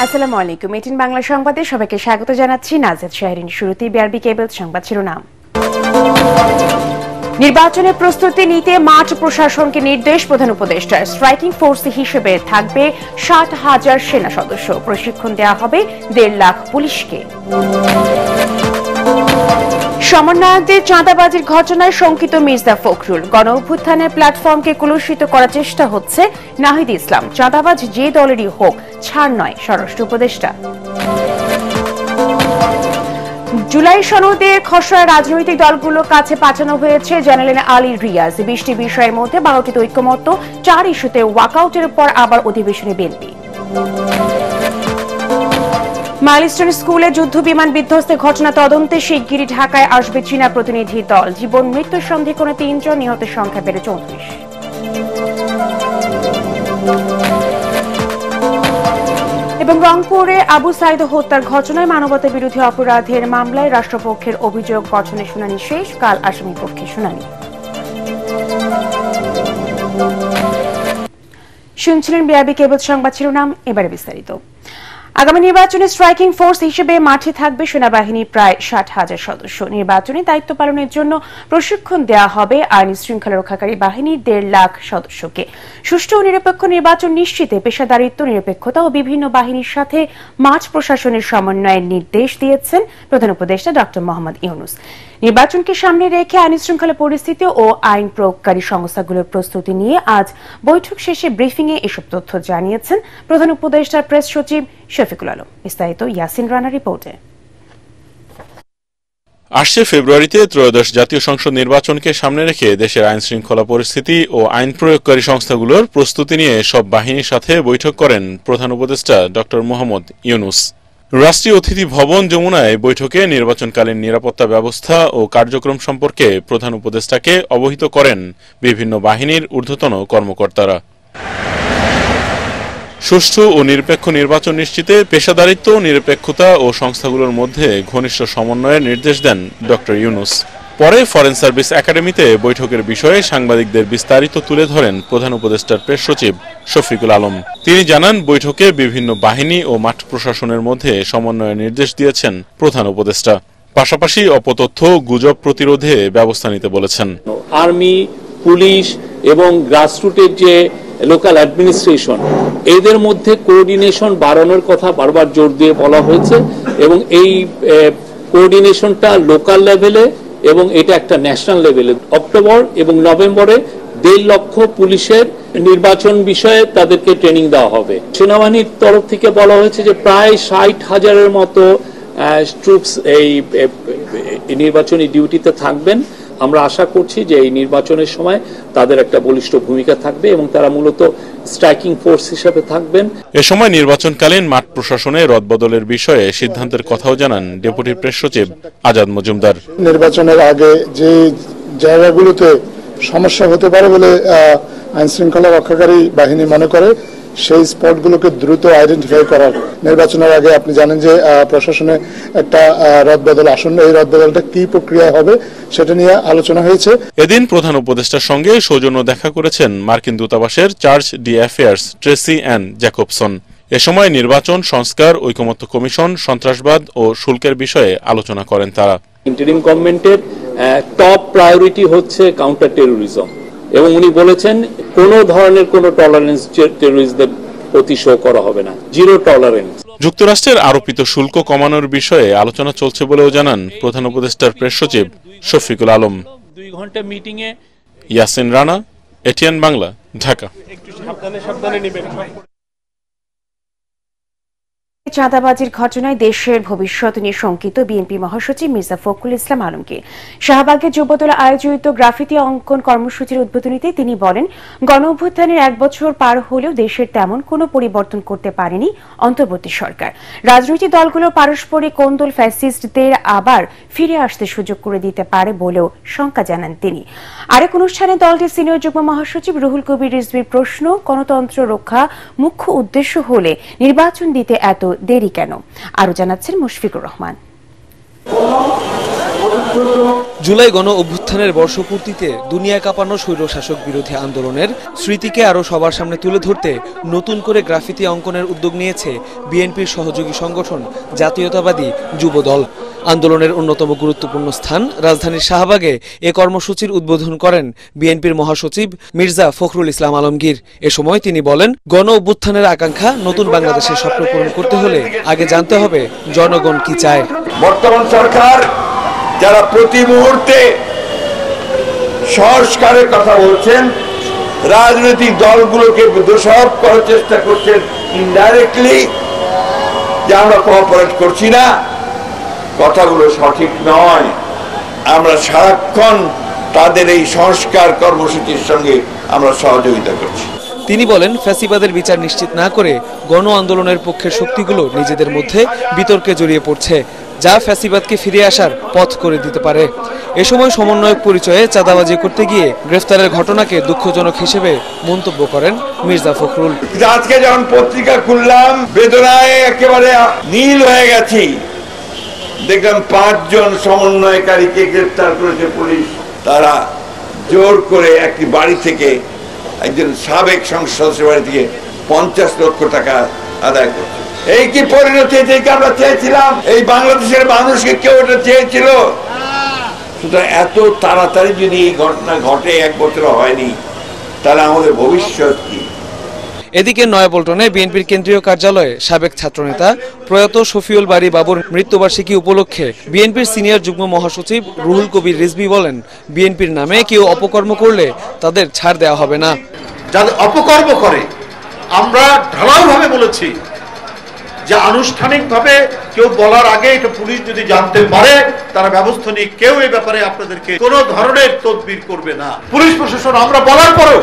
আসসালামু আলাইকুম। 18 বাংলা সংবাদে সবাইকে স্বাগত জানাচ্ছি। নাজেদ শাহরিন। শুরুতেই বিআরবি কেবল সংবাদ শিরোনাম। নির্বাচনের প্রস্তুতি নিতে মাঠ প্রশাসনকে নির্দেশ প্রধান উপদেষ্টার। স্ট্রাইকিং ফোর্স হিসেবে থাকবে 60,000 সেনা সদস্য। প্রশিক্ষণ দেওয়া হবে 1.5 লাখ পুলিশকে। সমন্বয়কদের চাঁদাবাজির ঘটনায় শঙ্কিত মির্জা ফখরুল। গণঅভ্যুত্থানের প্ল্যাটফর্মকে কলুষিত করার চেষ্টা হচ্ছে নাহিদ ইসলাম। চাঁদাবাজ যে দলেরই হোক, ছাড় নয় স্বরাষ্ট্র উপদেষ্টা। জুলাই সনদের খসড়া রাজনৈতিক দলগুলোর কাছে পাঠানো হয়েছে, জানালেন আলী রিয়াজ। 20টি বিষয়ের মধ্যে 12টিতে ঐক্যমত্য, 4 ইস্যুতে ওয়াকআউটের পর আবার অধিবেশনে বিএনপি। মাইলস্টোন স্কুলে যুদ্ধ বিমান বিধ্বস্তের ঘটনা তদন্তে শিগগিরই ঢাকায় আসবে চীনা প্রতিনিধি দল। জীবন মৃত্যুর সন্দেহে 3 জন, নিহতের সংখ্যা বেড়ে 34। এবং রংপুরে আবু সাইদ হত্যার ঘটনায় মানবতা বিরোধী অপরাধের মামলায় রাষ্ট্রপক্ষের অভিযোগ গঠনের শুনানি শেষ। কাল আসামি পক্ষে শুনানি। শুনছিলেন বিআরবি কেবল সংবাদ শিরোনাম। এবারে বিস্তারিত। আগামী নির্বাচনে স্ট্রাইকিং ফোর্স হিসেবে মাঠে থাকবে সেনাবাহিনীর প্রায় 60,000 সদস্য। নির্বাচনে দায়িত্ব পালনের জন্য প্রশিক্ষণ দেওয়া হবে আইন শৃঙ্খলা রক্ষাকারী বাহিনীর 1.5 লাখ সদস্যকে। সুষ্ঠু ও নিরপেক্ষ নির্বাচন নিশ্চিতে পেশাদারিত্ব, নিরপেক্ষতা ও বিভিন্ন বাহিনীর সাথে মাঠ প্রশাসনের সমন্বয়ের নির্দেশ দিয়েছেন প্রধান উপদেষ্টা ডক্টর মোহাম্মদ ইউনূস। নির্বাচনকে সামনে রেখে আইন শৃঙ্খলা পরিস্থিতি ও আইন প্রয়োগকারী সংস্থাগুলোর প্রস্তুতি নিয়ে আজ বৈঠক শেষে ব্রিফিংয়ে এসব তথ্য জানিয়েছেন প্রধান উপদেষ্টার প্রেস সচিব শফিকুল আলম। বিস্তারিত ইয়াসিন রানা রিপোর্টে। আসছে ফেব্রুয়ারিতে ত্রয়োদশ জাতীয় সংসদ নির্বাচনকে সামনে রেখে দেশের আইন শৃঙ্খলা পরিস্থিতি ও আইন প্রয়োগকারী সংস্থাগুলোর প্রস্তুতি নিয়ে সব বাহিনীর সাথে বৈঠক করেন প্রধান উপদেষ্টা ডক্টর মোহাম্মদ ইউনূস। রাষ্ট্রীয় অতিথি ভবন যমুনায় বৈঠকে নির্বাচনকালীন নিরাপত্তা ব্যবস্থা ও কার্যক্রম সম্পর্কে প্রধান উপদেষ্টাকে অবহিত করেন বিভিন্ন বাহিনীর ঊর্ধ্বতন কর্মকর্তারা। সুষ্ঠু ও নিরপেক্ষ নির্বাচন নিশ্চিতে পেশাদারিত্ব, নিরপেক্ষতা ও সংস্থাগুলোর মধ্যে ঘনিষ্ঠ সমন্বয়ের নির্দেশ দেন ডক্টর ইউনূস। পরে ফরেন সার্ভিস একাডেমিতে বৈঠকের বিষয়ে সাংবাদিকদের বিস্তারিত তুলে ধরেন প্রধান উপদেষ্টার প্রেস সচিব শফিকুল আলম। তিনি জানান, বৈঠকে বিভিন্ন বাহিনী ও মাঠ প্রশাসনের মধ্যে সমন্বয়ের নির্দেশ দিয়েছেন প্রধান উপদেষ্টা। পাশাপাশি অপতথ্য, গুজব প্রতিরোধে ব্যবস্থা নিতে বলেছেন। আর্মি, পুলিশ এবং গ্রাসরুটের যে লোকাল অ্যাডমিনিস্ট্রেশন, এদের মধ্যে কোঅর্ডিনেশন বাড়ানোর কথা বারবার জোর দিয়ে বলা হয়েছে এবং এই কোঅর্ডিনেশনটা লোকাল লেভেলে এবং এটা একটা ন্যাশনাল লেভেলে। অক্টোবর এবং নভেম্বরে 1.5 লক্ষ পুলিশের নির্বাচন বিষয়ে তাদেরকে ট্রেনিং দেওয়া হবে। সেনাবাহিনীর তরফ থেকে বলা হয়েছে যে প্রায় 60,000-এর মতো ট্রুপস এই নির্বাচনী ডিউটিতে থাকবেন। আমরা আশা করছি যে এই নির্বাচনের সময় তাদের একটা বলিষ্ঠ ভূমিকা থাকবে এবং তারা মূলত স্ট্রাইকিং ফোর্স হিসেবে থাকবেন। এ সময় নির্বাচনকালীন মাঠ প্রশাসনে রদবদলের বিষয়ে সিদ্ধান্তের কথাও জানান ডেপুটি প্রেস সচিব আজাদ মজুমদার। নির্বাচনের আগে যে জায়গাগুলোতে সমস্যা হতে পারে বলে আইন শৃঙ্খলা রক্ষাকারী বাহিনী মনে করে, সেই স্পটগুলোকে দ্রুত আইডেন্টিফাই করার। নির্বাচনের আগে আপনি জানেন যে প্রশাসনে একটা রদবদল আসন্ন, এই রদবদলটা কি প্রক্রিয়া হবে সেটা নিয়ে আলোচনা হয়েছে। এদিন প্রধান উপদেষ্টার সঙ্গে সৌজন্য দেখা করেছেন মার্কিন দূতাবাসের chargé d' affaires Tracy Ann Jacobson. এ সময় নির্বাচন, সংস্কার, ঐকমত্য কমিশন, সন্ত্রাসবাদ ও শুল্কের বিষয়ে আলোচনা করেন তারা। ইন্টারিম গভর্নমেন্টের টপ প্রায়োরিটি হচ্ছে কাউন্টার টেরোরিজম এবং উনি বলেছেন কোন ধরনের কোন টলারেন্স টেরোরিস্টদের প্রতি শো করা হবে না, জিরো টলারেন্স। যুক্তরাষ্ট্রের আরোপিত শুল্ক কমানোর বিষয়ে আলোচনা চলছে বলেও জানান প্রধান উপদেষ্টার প্রেস সচিব শফিকুল আলম। 2 ঘন্টা মিটিংয়ে ইয়াসিন রানা, এটিএন বাংলা, ঢাকা। চাঁদাবাজির ঘটনায় দেশের ভবিষ্যৎ নিয়ে শঙ্কিত বিএনপি মহাসচিব মির্জা ফখরুল ইসলাম আলমগীর। শাহবাগে যুবদল আয়োজিত গ্রাফিতি অঙ্কন কর্মসূচির উদ্বোধনীতে তিনি বলেন, গণঅভ্যুত্থানের 1 বছর পার হলেও দেশের তেমন কোনো পরিবর্তন করতে পারেনি অন্তর্বর্তী সরকার। রাজনৈতিক দলগুলোর পারস্পরিক কোন্দল ফ্যাসিস্টদের আবার ফিরে আসতে সুযোগ করে দিতে পারে বলেও শঙ্কা জানান তিনি। আরেক অনুষ্ঠানে দলটির সিনিয়র যুগ্ম মহাসচিব রুহুল কবির রিজভীর প্রশ্ন, গণতন্ত্র রক্ষা মুখ্য উদ্দেশ্য হলে নির্বাচন দিতে এত দেরি কেন? আরো জানাচ্ছেন মুশফিকুর রহমান। জুলাই গণ অভ্যুত্থানের বর্ষপূর্তিতে দুনিয়া কাঁপানো স্বৈরশাসক বিরোধী আন্দোলনের স্মৃতিকে আরও সবার সামনে তুলে ধরতে নতুন করে গ্রাফিতি অঙ্কনের উদ্যোগ নিয়েছে বিএনপির সহযোগী সংগঠন জাতীয়তাবাদী যুবদল। আন্দোলনের অন্যতম গুরুত্বপূর্ণ স্থান রাজধানীর শাহবাগে এ কর্মসূচির উদ্বোধন করেন বিএনপির মহাসচিব মির্জা ফখরুল ইসলাম আলমগীর। এ সময় তিনি বলেন, গণ অভ্যুত্থানের আকাঙ্ক্ষা নতুন বাংলাদেশের স্বপ্ন পূরণ করতে হলে আগে জানতে হবে জনগণ কি চায়। বর্তমান সরকার যারা প্রতি মুহূর্তে সংস্কারের কথা বলছেন, রাজনৈতিক দলগুলোকে দোষারোপ করার চেষ্টা করছেন ইনডাইরেক্টলি যে আমরা কোঅপারেট করছি না, কথাগুলো সঠিক নয়। আমরা সারাক্ষণ তাদের এই সংস্কার কর্মসূচির সঙ্গে আমরা সহযোগিতা করছি। তিনি বলেন, ফ্যাসিবাদের বিচার নিশ্চিত না করে গণ আন্দোলনের পক্ষের শক্তিগুলো নিজেদের মধ্যে বিতর্কে জড়িয়ে পড়ছে, যা ফ্যাসিবাদকে ফিরে আসার পথ করে দিতে পারে। এ সময় সমন্বয়ক পরিচয়ে চাঁদাবাজি করতে গিয়ে গ্রেফতারের ঘটনাকে দুঃখজনক হিসেবে মন্তব্য করেন মির্জা ফখরুল। আজকে যখন পত্রিকা খুললাম, বেদনায় একেবারে নীল হয়ে গেছি। দেখলাম 5 জন সমন্বয়কারীকে গ্রেফতার করেছে পুলিশ। তারা জোর করে একটি বাড়ি থেকে, একজন সাবেক সংসদ সদস্যের বাড়ি থেকে 50 লক্ষ টাকা আদায় করছে। এই কি পরিণতি থেকে আমরা চেয়েছিলাম? এই বাংলাদেশের মানুষকে কেউ এটা চেয়েছিল? সুতরাং এত তাড়াতাড়ি যদি এই ঘটনা ঘটে, 1 বছর হয়নি, তাহলে আমাদের ভবিষ্যৎ কি? এদিকে নয়াপল্টনে বিএনপির কেন্দ্রীয় কার্যালয়ে সাবেক ছাত্রনেতা প্রয়াত শফিউল বারী বাবুর মৃত্যুবার্ষিকী উপলক্ষে বিএনপির সিনিয়র যুগ্ম মহাসচিব রুহুল কবির রিজভী বলেন, বিএনপির নামে কেউ অপকর্ম করলে তাদের ছাড় দেওয়া হবে না। যাদের অপকর্ম করে আমরা ঢালাওভাবে বলেছি যে আনুষ্ঠানিকভাবে কেউ বলার আগে এটা পুলিশ যদি জানতে পারে তারা ব্যবস্থা নিয়ে কেউ এই ব্যাপারে আপনাদেরকে কোনো ধরনের তদবির করবে না। পুলিশ প্রশাসন আমরা বলার পরেও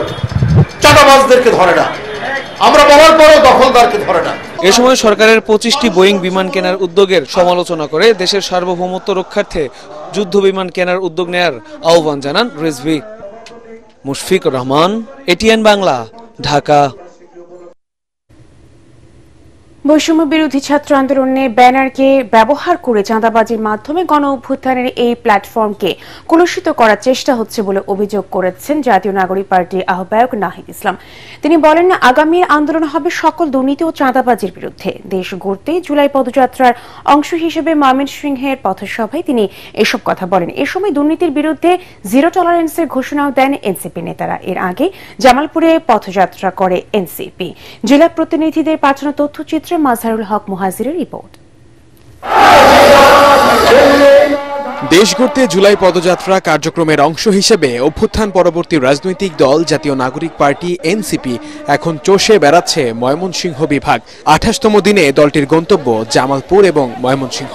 চাঁদাবাজদেরকে ধরে না, আমরা বলার পরেও দখলদারকে ধরে না। এ সময় সরকারের 25টি বোয়িং বিমান কেনার উদ্যোগের সমালোচনা করে দেশের সার্বভৌমত্ব রক্ষার্থে যুদ্ধ বিমান কেনার উদ্যোগ নেয়ার আহ্বান জানান রিজভী। মুশফিকুর রহমান, এটিএন বাংলা, ঢাকা। বৈষম্য বিরোধী ছাত্র আন্দোলনে ব্যানারকে ব্যবহার করে চাঁদাবাজির মাধ্যমে গণ অভ্যুত্থানের এই প্ল্যাটফর্মকে কলুষিত করার চেষ্টা হচ্ছে বলে অভিযোগ করেছেন জাতীয় নাগরিক পার্টির আহ্বায়ক নাহিদ ইসলাম। তিনি বলেন, আগামী আন্দোলন হবে সকল দুর্নীতি ও চাঁদাবাজির বিরুদ্ধে। দেশ গড়তে জুলাই পদযাত্রার অংশ হিসেবে ময়মনসিংহের পথসভায় তিনি এসব কথা বলেন। এ সময় দুর্নীতির বিরুদ্ধে জিরো টলারেন্সের ঘোষণাও দেন এনসিপি নেতারা। এর আগে জামালপুরে পথযাত্রা করে এনসিপি। জেলা প্রতিনিধিদের পাঠানো তথ্যচিত্র মাজহারুল হক মুহাজিরের রিপোর্ট। দেশ গড়তে জুলাই পদযাত্রা কার্যক্রমের অংশ হিসেবে অভ্যুত্থান পরবর্তী রাজনৈতিক দল জাতীয় নাগরিক পার্টি এনসিপি এখন চষে বেড়াচ্ছে ময়মনসিংহ বিভাগ। 28তম দিনে দলটির গন্তব্য জামালপুর এবং ময়মনসিংহ।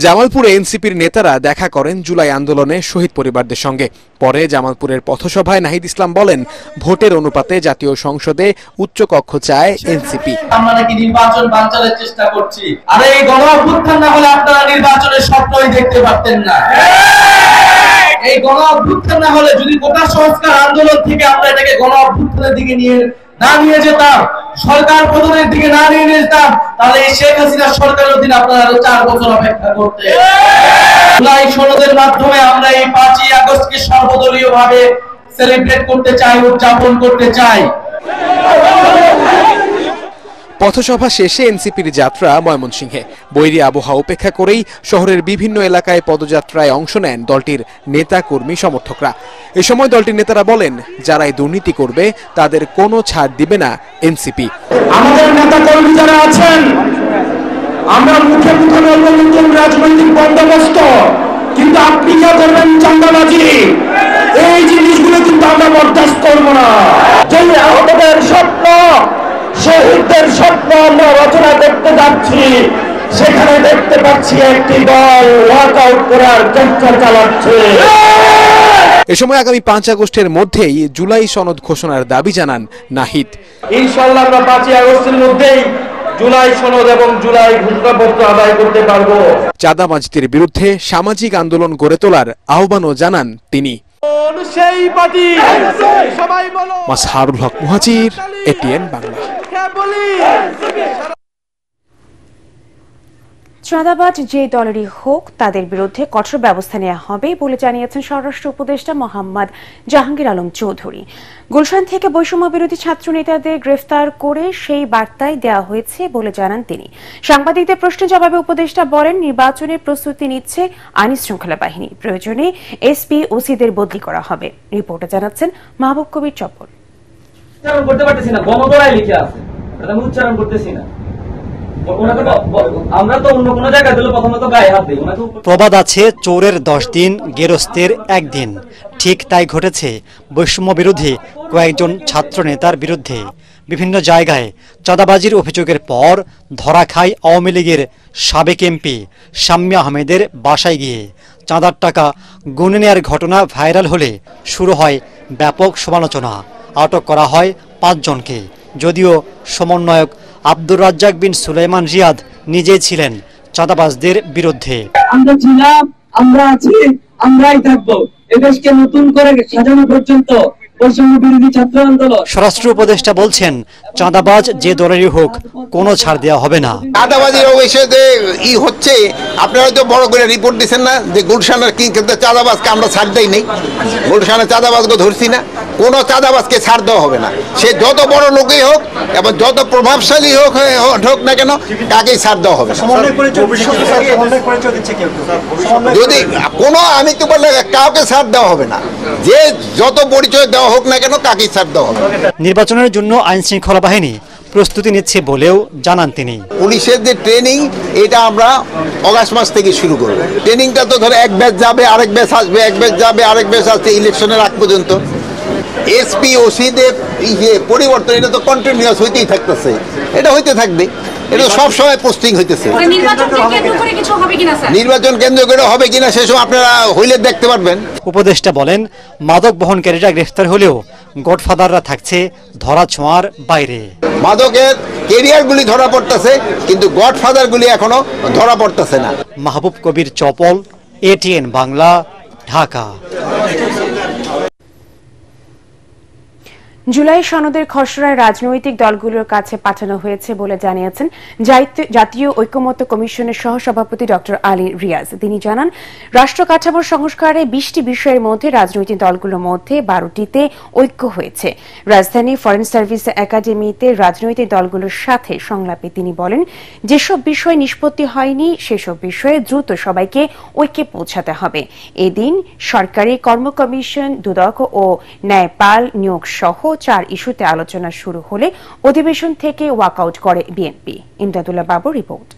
জামালপুরে এনসিপির নেতারা দেখা করেন জুলাই আন্দোলনে শহীদ পরিবারদের সঙ্গে। পরে জামালপুরের পথসভায় নাহিদ ইসলাম বলেন, ভোটের অনুপাতে জাতীয় সংসদে উচ্চ কক্ষ চায় এনসিপি। আমরা নাকি নির্বাচন বানচালের চেষ্টা করছি, আর এই গণ অভ্যুত্থান না হলে আপনারা নির্বাচনের স্বপ্নই দেখতে পারতেন না। এই গণ অভ্যুত্থান না হলে যদি কোটা সংস্কার আন্দোলন থেকে আমরা এটাকে গণ অভ্যুত্থানের দিকে নিয়ে যেতাম, সরকার পতনের দিকে না নিয়ে যেতাম, তাহলে এই শেখ হাসিনা সরকারের অধীনে আপনারা আরো 4 বছর অপেক্ষা করতেন। জুলাই সনদের মাধ্যমে আমরা এই 5ই আগস্টকে সর্বদলীয় ভাবে সেলিব্রেট করতে চাই, উদযাপন করতে চাই। পথসভা শেষে এনসিপির যাত্রা ময়মনসিংহে। বৈরী আবহাওয়া উপেক্ষা করেই শহরের বিভিন্ন এলাকায় পদযাত্রায় অংশ নেন দলটির নেতা কর্মী সমর্থকরা। এ সময় দলটির নেতারা বলেন, যারাই দুর্নীতি করবে তাদের কোনো ছাড় দিবে না এনসিপি। আমাদের নেতা কর্মী যারা আছেন, আমরা মুখে মুখে বলবো নতুন রাজনৈতিক বন্দোবস্ত, কিন্তু আপনি যা করবেন চাঁদাবাজি, এই জিনিসগুলো কিন্তু আমরা বরদাস্ত করবো না। যে আহতদের স্বপ্ন, শহীদদের স্বপ্ন আমরা রচনা করতে যাচ্ছি, সেখানে দেখতে পাচ্ছি একটি দল ওয়াকআউট করার চেষ্টা চালাচ্ছে। এ সময় আগামী 5 আগস্টের মধ্যেই জুলাই সনদ ঘোষণার দাবি জানান নাহিদ। ইনশাআল্লাহ আমরা 5ই আগস্টের মধ্যেই জুলাই সনদ এবং জুলাই ঘোষণাপত্র আদায় করতে পারবো। চাঁদাবাজির বিরুদ্ধে সামাজিক আন্দোলন গড়ে তোলার আহ্বানও জানান তিনি। মাজহারুল হক মুহাজির, এটিএন বাংলা। চাঁদাবাজ যে দলেরই হোক তাদের বিরুদ্ধে কঠোর ব্যবস্থা নেওয়া হবে বলে জানিয়েছেন স্বরাষ্ট্র উপদেষ্টা মোহাম্মদ জাহাঙ্গীর আলম চৌধুরী। গুলশান থেকে বৈষম্য বিরোধী ছাত্র নেতাদের গ্রেফতার করে সেই বার্তাই দেওয়া হয়েছে বলে জানান তিনি। সাংবাদিকদের প্রশ্নের জবাবে উপদেষ্টা বলেন, নির্বাচনের প্রস্তুতি নিচ্ছে আইন শৃঙ্খলা বাহিনী, প্রয়োজনে এসপি ওসিদের বদলি করা হবে। রিপোর্টে জানাচ্ছেন মাহবুব কবির চপ্পল। করতে পারতেছি না, গণদোলায় লিখে আছে, আমি উচ্চারণ করতেছি না। প্রবাদ আছে, চোরের 10 দিন, গেরস্তের 1 দিন। ঠিক তাই ঘটেছে বৈষম্য বিরোধী কয়েকজন ছাত্র নেতার বিরুদ্ধে। বিভিন্ন জায়গায় চাঁদাবাজির অভিযোগের পর ধরা খায় আওয়ামী লীগের সাবেক এমপি শাম্মী আহমেদের বাসায় গিয়ে। চাঁদার টাকা গুনে নেয়ার ঘটনা ভাইরাল হলে শুরু হয় ব্যাপক সমালোচনা। আটক করা হয় 5 জনকে, যদিও সমন্বয়ক আব্দুর রাজ্জাক বিন সুলাইমান রিয়াদ নিজেই ছিলেন চাঁদাবাজদের বিরুদ্ধে। আমরা ছিলাম, আমরা আছি, আমরাই থাকবো। এদেশকে নতুন করে সাজানো পর্যন্ত স্বরাষ্ট্র উপদেষ্টা বলছেন, চাঁদাবাজ যে দলেরই হোক কোনো ছাড় দেওয়া হবে না। চাঁদাবাজির বিষয়ে ই হচ্ছে, আপনারা হয়তো বড় করে রিপোর্ট দিচ্ছেন না যে গুলশানের কি চাঁদাবাজকে আমরা ছাড় দেই নাই, গুলশানের চাঁদাবাজকে ধরছি না। কোনো চাঁদাবাজকে ছাড় দেওয়া হবে না, সে যত বড় লোকই হোক এবং যত প্রভাবশালী হোক না কেন, কাকেই ছাড় দেওয়া হবে। যদি কোনো, আমি তো বললে কাউকে ছাড় দেওয়া হবে না, যে যত পরিচয় দেওয়া হোক না কেন, কাকেই ছাড় দেওয়া হবে। নির্বাচনের জন্য আইন শৃঙ্খলা বাহিনী প্রস্তুতি নিচ্ছে বলেও জানান তিনি। পুলিশের যে ট্রেনিং, এটা আমরা অগাস্ট মাস থেকে শুরু করব। ট্রেনিংটা তো ধরে এক ব্যাচ যাবে, আরেক ব্যাচ আসবে, এক ব্যাচ যাবে, আরেক ব্যাচ আসছে, ইলেকশনের আগ পর্যন্ত। এসপি ওসিদের পরিবর্তন, এটা তো কন্টিনিউয়াস হইতেই থাকতেছে, এটা হইতে থাকবে, এটা সব সময় পোস্টিং হইতেছে। নির্বাচন কেন্দ্র করে হবে কিনা সেসব আপনারা হইলে দেখতে পারবেন। উপদেষ্টা বলেন, মাদক বহনকারীরা গ্রেফতার হলেও গডফাদাররা থাকছে ধরা ছোঁয়ার বাইরে। মাদকের ক্যারিয়ারগুলি ধরা পড়তেছে, কিন্তু গডফাদারগুলি এখনো ধরা পড়তেছে না। মাহবুব কবির চপল, এটিএন বাংলা, ঢাকা। জুলাই সনদের খসড়ায় রাজনৈতিক দলগুলোর কাছে পাঠানো হয়েছে বলে জানিয়েছেন জাতীয় ঐকমত্য কমিশনের সহসভাপতি ডক্টর আলী রিয়াজ। তিনি জানান, রাষ্ট্র কাঠামোর সংস্কারে 20টি বিষয়ের মধ্যে রাজনৈতিক দলগুলোর মধ্যে 12টিতে ঐক্য হয়েছে। রাজধানী ফরেন সার্ভিস একাডেমিতে রাজনৈতিক দলগুলোর সাথে সংলাপে তিনি বলেন, যেসব বিষয় নিষ্পত্তি হয়নি সেসব বিষয়ে দ্রুত সবাইকে ঐক্যে পৌঁছাতে হবে। এদিন সরকারি কর্ম কমিশন, দুদক ও ন্যায়পাল নিয়োগ সহ 4 ইস্যুতে আলোচনা শুরু হলে অধিবেশন থেকে ওয়াকআউট করে বিএনপি। ইমদাদুল্লাহ বাবুর রিপোর্ট।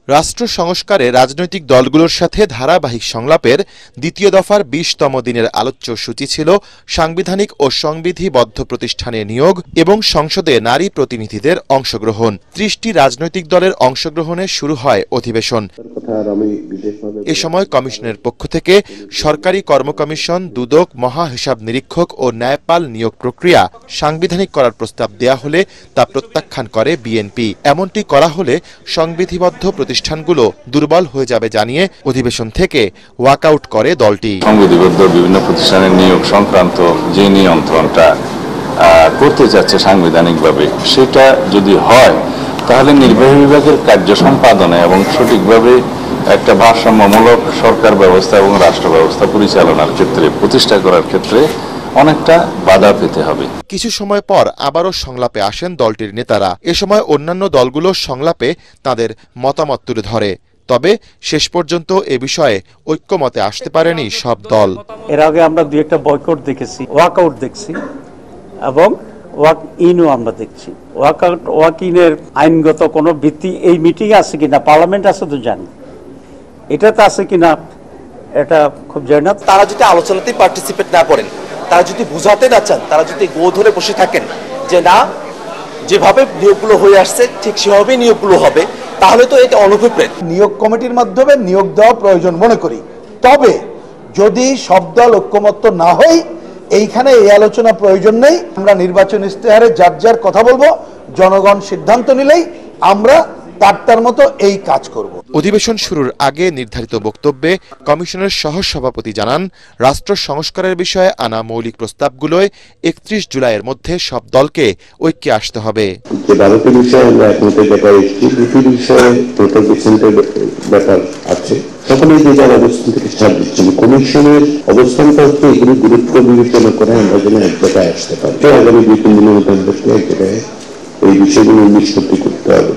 রাষ্ট্র সংস্কারে রাজনৈতিক দলগুলোর সাথে ধারাবাহিক সংলাপের দ্বিতীয় দফার 20তম দিনের আলোচ্য সূচি ছিল সাংবিধানিক ও সংবিধিবদ্ধ প্রতিষ্ঠানে নিয়োগ এবং সংসদে নারী প্রতিনিধিদের অংশগ্রহণ। 30টি রাজনৈতিক দলের অংশগ্রহণে শুরু হয় অধিবেশন। এ সময় কমিশনের পক্ষ থেকে সরকারি কর্ম কমিশন, দুদক, মহা হিসাব নিরীক্ষক ও ন্যায়পাল নিয়োগ প্রক্রিয়া সাংবিধানিক করার প্রস্তাব দেয়া হলে তা প্রত্যাখ্যান করে বিএনপি। এমনটি করা হলে সংবিধিবদ্ধ প্রতিষ্ঠানগুলো দুর্বল হয়ে যাবে জানিয়ে অধিবেশন থেকে ওয়াকআউট করে দলটি। সংবিধিবদ্ধ বিভিন্ন প্রতিষ্ঠানের নিয়োগ সংক্রান্ত যে নিয়ন্ত্রণটা করতে যাচ্ছে সাংবিধানিকভাবে, সেটা যদি হয় তাহলে নির্বাহী বিভাগের কার্য সম্পাদনে এবং সঠিকভাবে একটা ভারসাম্যমূলক সরকার ব্যবস্থা এবং রাষ্ট্র ব্যবস্থা পরিচালনার ক্ষেত্রে, প্রতিষ্ঠা করার ক্ষেত্রে অনেকটা বাধা পেতে হবে। কিছু সময় পর আবারও সংলাপে আসেন দলটির নেতারা। এ সময় অন্যান্য দলগুলো সংলাপে তাদের মতামত তুলে ধরে, তবে শেষ পর্যন্ত এ বিষয়ে ঐক্যমতে আসতে পারেনি সব দল। এর আগে আমরা 2-1টা বয়কট দেখেছি, ওয়াকআউট দেখছি এবং ওয়াক ইনও আমরা দেখছি। ওয়াকআউট, ওয়াক ইনের আইনগত কোনো ভিত্তি এই মিটিং আছে কিনা, পার্লামেন্ট আছে তো জানি, এটাতে আছে কিনা এটা খুব জানি না। তারা যদি আলোচনাতে পার্টিসিপেট না করেন, তারা যদি বুঝাতে না চান, তারা যদি গো ধরে বসে থাকেন যে না, যেভাবে নিয়োগগুলো হয়ে আসছে ঠিক সেভাবেই নিয়োগগুলো হবে, তাহলে তো এটা অনুপ্রেত। নিয়োগ কমিটির মাধ্যমে নিয়োগ দেওয়া প্রয়োজন মনে করি, তবে যদি সব দল ঐক্যমত্য না হয়, এইখানে এই আলোচনা প্রয়োজন নেই। আমরা নির্বাচন ইশতেহারে যার যার কথা বলবো, জনগণ সিদ্ধান্ত নিলেই আমরা তার মতো এই কাজ করব। অধিবেশন শুরুর আগে নির্ধারিত বক্তব্যে কমিশনের সহসভাপতি জানান, রাষ্ট্র সংস্কারের বিষয়ে আনা মৌলিক প্রস্তাবগুলোয় 31 জুলাইয়ের মধ্যে সব দলকে ঐক্যে আসতে হবে। যে ভারতের বিষয়ে আমরা একমতে দেখা এসেছি, দুটি বিষয়ে টোটাল ডিসেন্টের ব্যাপার আছে। সকলেই যে যার অবস্থান থেকে ছাড় দিচ্ছেন, কমিশনের অবস্থানটা হচ্ছে এগুলি গুরুত্ব বিবেচনা করে আমরা যেন এক জায়গায় আসতে পারি। আগামী 2-3 দিনের মধ্যে এক জায়গায় এই বিষয়গুলো নিষ্পত্তি করতে হবে।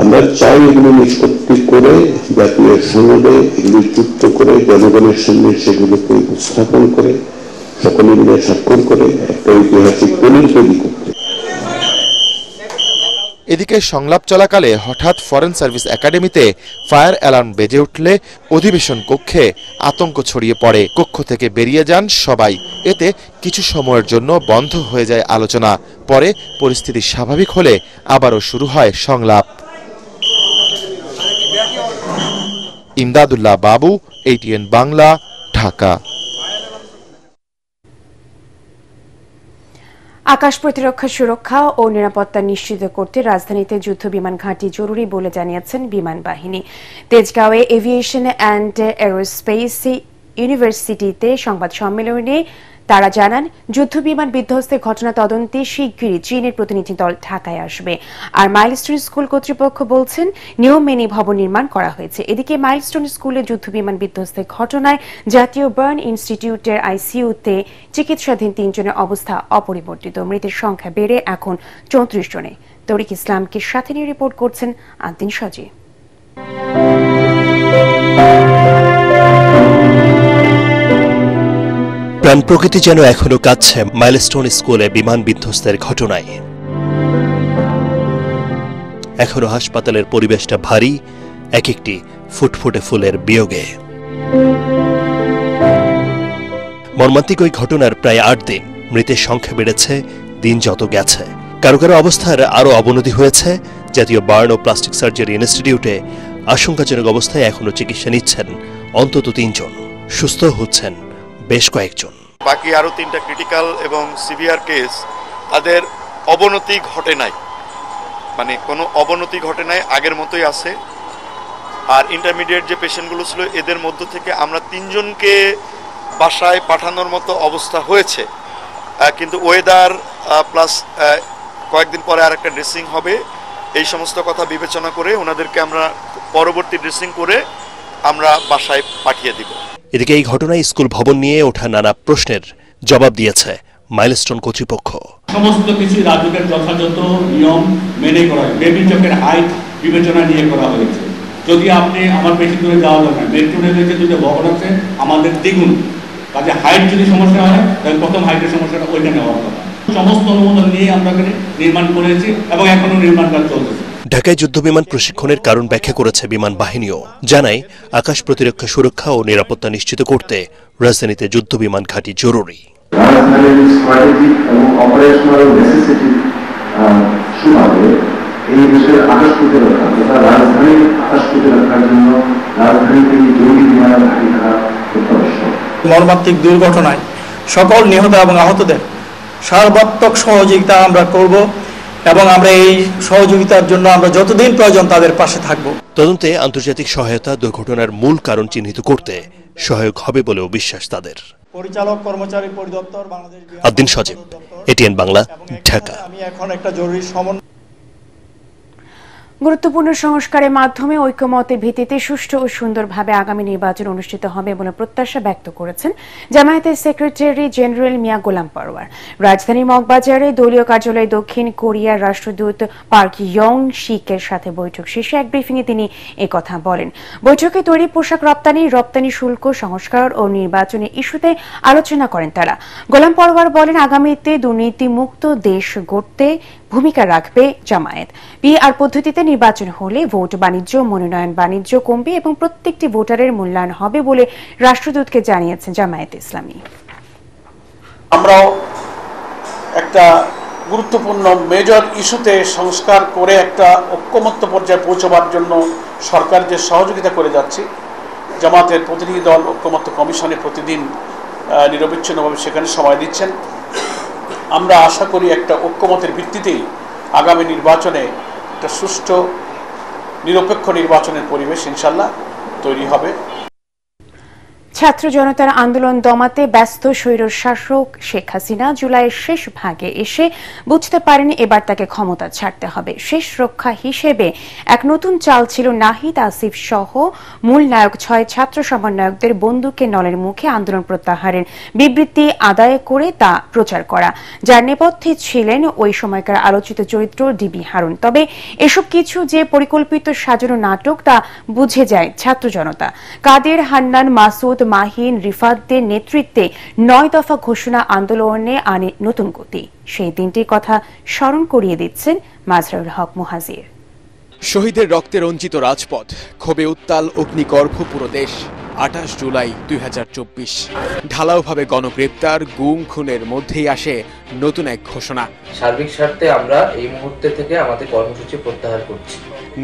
আমরা চাই এগুলো নিষ্পত্তি করে জাতীয় সংসদে এগুলি যুক্ত করে জনগণের সামনে সেগুলোকে উপস্থাপন করে সকলে মিলে স্বাক্ষর করে একটা ঐতিহাসিক দলিল তৈরি করতে। এদিকে সংলাপ চলাকালে হঠাৎ ফরেন সার্ভিস একাডেমিতে ফায়ার অ্যালার্ম বেজে উঠলে অধিবেশন কক্ষে আতঙ্ক ছড়িয়ে পড়ে। কক্ষ থেকে বেরিয়ে যান সবাই। এতে কিছু সময়ের জন্য বন্ধ হয়ে যায় আলোচনা। পরে পরিস্থিতি স্বাভাবিক হলে আবারও শুরু হয় সংলাপ। ইমদাদুল্লাহ বাবু, ATN বাংলা, ঢাকা। আকাশ প্রতিরক্ষা সুরক্ষা ও নিরাপত্তা নিশ্চিত করতে রাজধানীতে যুদ্ধ বিমান ঘাঁটি জরুরি বলে জানিয়েছেন বিমান বাহিনী। তেজগাঁওয়ে এভিয়েশন অ্যান্ড এরোস্পেস ইউনিভার্সিটিতে সংবাদ সম্মেলনে তারা জানান, যুদ্ধ বিমান বিধ্বস্তের ঘটনা তদন্তে শিগগিরই চীনের প্রতিনিধি দল ঢাকায় আসবে। আর মাইলস্টোন স্কুল কর্তৃপক্ষ বলছেন, নিয়ম মেনে ভবন নির্মাণ করা হয়েছে। এদিকে মাইলস্টোন স্কুলে যুদ্ধ বিমান বিধ্বস্তের ঘটনায় জাতীয় বার্ন ইনস্টিটিউটের আইসিইউতে চিকিৎসাধীন 3 জনের অবস্থা অপরিবর্তিত। মৃতের সংখ্যা বেড়ে এখন 34 জনে। তরিক ইসলামকে সাথে নিয়ে রিপোর্ট করছেন আন্তিন সাজি। প্রাণ প্রকৃতি যেন এখনো কাঁদছে মাইলস্টোন স্কুলে বিমান বিধ্বস্তের ঘটনায়। এখনো হাসপাতালের পরিবেশটা ভারী এক একটি ফুটফুটে ফুলের বিয়োগে। মর্মান্তিক ওই ঘটনার প্রায় 8 দিন। মৃতের সংখ্যা বেড়েছে দিন যত গেছে। কারো কারো অবস্থার আরও অবনতি হয়েছে। জাতীয় বার্ন ও প্লাস্টিক সার্জারি ইনস্টিটিউটে আশঙ্কাজনক অবস্থায় এখনো চিকিৎসা নিচ্ছেন অন্তত 3 জন। সুস্থ হচ্ছেন বেশ কয়েকজন। বাকি আরো 3টা ক্রিটিক্যাল এবং সিভিয়ার কেস, তাদের অবনতি ঘটে নাই, মানে কোনো অবনতি ঘটে নাই, আগের মতোই আছে। আর ইন্টারমিডিয়েট যে পেশেন্টগুলো ছিল এদের মধ্য থেকে আমরা 3 জনকে বাসায় পাঠানোর মতো অবস্থা হয়েছে। কিন্তু ওয়েদার প্লাস কয়েকদিন পরে আর একটা ড্রেসিং হবে, এই সমস্ত কথা বিবেচনা করে ওনাদেরকে আমরা পরবর্তী ড্রেসিং করে আমরা বাসায় পাঠিয়ে দিব। এদিকে এই ঘটনায় স্কুল ভবন নিয়ে ওঠা নানা প্রশ্নের জবাব দিয়েছে মাইলস্টোন কর্তৃপক্ষ। সমস্ত কিছু রাজুকের যথাযথ নিয়ম মেনে করা হয়। বেবি চকের হাইট বিবেচনা নিয়ে করা হয়েছে। যদি আপনি আমার বেশি দূরে যাওয়া যাবে না, মেট্রো রেলের যে ভবন আছে আমাদের দ্বিগুণ, কাজে হাইট যদি সমস্যা হয় তাহলে প্রথম হাইটের সমস্যাটা ওইখানে হওয়ার কথা। সমস্ত অনুমোদন নিয়ে আমরা নির্মাণ করেছি এবং এখনো নির্মাণ কাজ চলছে। ঢাকায় যুদ্ধ বিমান প্রশিক্ষণের কারণ ব্যাখ্যা করেছে বিমান বাহিনীও। জানায়, আকাশ প্রতিরক্ষা সুরক্ষা ও নিরাপত্তা নিশ্চিত করতে রাজধানীতে যুদ্ধ বিমান ঘাঁটি জরুরি। মর্মান্তিক দুর্ঘটনায় সকল নিহত এবং আহতদের সর্বাত্মক সহযোগিতা আমরা করব এবং আমরা এই সহযোগিতার জন্য আমরা যতদিন প্রয়োজন তাদের পাশে থাকব। তদন্তে আন্তর্জাতিক সহায়তা দুর্ঘটনার মূল কারণ চিহ্নিত করতে সহায়ক হবে বলেও বিশ্বাস তাদের। পরিচালক কর্মচারী পরিদপ্তর বাংলাদেশ। আদ্দিন সজীব, ATN বাংলা, ঢাকা। আমি এখন একটা জরুরি সমন্বয়। গুরুত্বপূর্ণ সংস্কারের মাধ্যমে ঐক্যমতের ভিত্তিতে সুষ্ঠু ও সুন্দরভাবে আগামী নির্বাচন অনুষ্ঠিত হবে বলে প্রত্যাশা ব্যক্ত করেছেন জামায়াতের সেক্রেটারি জেনারেল মিয়া গোলাম পরওয়ার। রাজধানীর মগবাজারে দলীয় কার্যালয়ে দক্ষিণ কোরিয়ার রাষ্ট্রদূত পার্ক ইয়ং শিকের সাথে বৈঠক শেষে এক ব্রিফিংয়ে তিনি একথা বলেন। বৈঠকে তৈরি পোশাক রপ্তানি শুল্ক সংস্কার ও নির্বাচনের ইস্যুতে আলোচনা করেন তারা। গোলাম পরওয়ার বলেন, আগামীতে দুর্নীতিমুক্ত দেশ গড়তে ভূমিকা রাখবে জামায়াত। পিআর পদ্ধতিতে নির্বাচন হলে ভোট বাণিজ্য, মনোনয়ন বাণিজ্য কমবে এবং প্রত্যেকটি ভোটারের মূল্যায়ন হবে বলে রাষ্ট্রদূতকে জানিয়েছেন জামায়াত ইসলামী। আমরাও একটা গুরুত্বপূর্ণ মেজর ইস্যুতে সংস্কার করে একটা ঐক্যমত্য পর্যায়ে পৌঁছবার জন্য সরকার যে সহযোগিতা করে যাচ্ছে, জামায়াতের প্রতিনিধি দল ঐক্যমত্য কমিশনে প্রতিদিন নিরবিচ্ছিন্নভাবে সেখানে সময় দিচ্ছেন। আমরা আশা করি একটা ঐক্যমতের ভিত্তিতেই আগামী নির্বাচনে একটা সুষ্ঠু নিরপেক্ষ নির্বাচনের পরিবেশ ইনশাল্লাহ তৈরি হবে। ছাত্র জনতার আন্দোলন দমাতে ব্যস্ত স্বৈরশাসক শেখ হাসিনা জুলাইয়ের শেষ ভাগে এসে বুঝতে পারেন এবার তাকে ক্ষমতা ছাড়তে হবে। শেষ রক্ষা হিসেবে এক নতুন চাল ছিল নাহিদ আসিফ সহ মূল নায়ক 6 ছাত্র সমন্বয়কদের বন্দুকের নলের মুখে আন্দোলন প্রত্যাহারের বিবৃতি আদায় করে তা প্রচার করা, যার নেপথ্যে ছিলেন ওই সময়কার আলোচিত চরিত্র ডিবি হারুন। তবে এসব কিছু যে পরিকল্পিত সাজানো নাটক তা বুঝে যায় ছাত্র জনতা। কাদের, হান্নান, মাসুদ, মাহিন, রিফাতদের নেতৃত্বে 9 দফা ঘোষণা আন্দোলনে আনে নতুন গতি। সেই দিনটির কথা স্মরণ করিয়ে দিচ্ছেন মাজহারুল হক মুহাজির। শহীদের রক্তে রঞ্জিত রাজপথ, ক্ষোভে উত্তাল অগ্নিগর্ভ পুরো দেশ। 28 জুলাই 2024 ঢালাওভাবে গণগ্রেপ্তার, গুম, খুনের মধ্যেই আসে নতুন এক ঘোষণা। সার্বিক স্বার্থে আমরা এই মুহূর্তে থেকে আমাদের কর্মসূচি প্রত্যাহার করছি।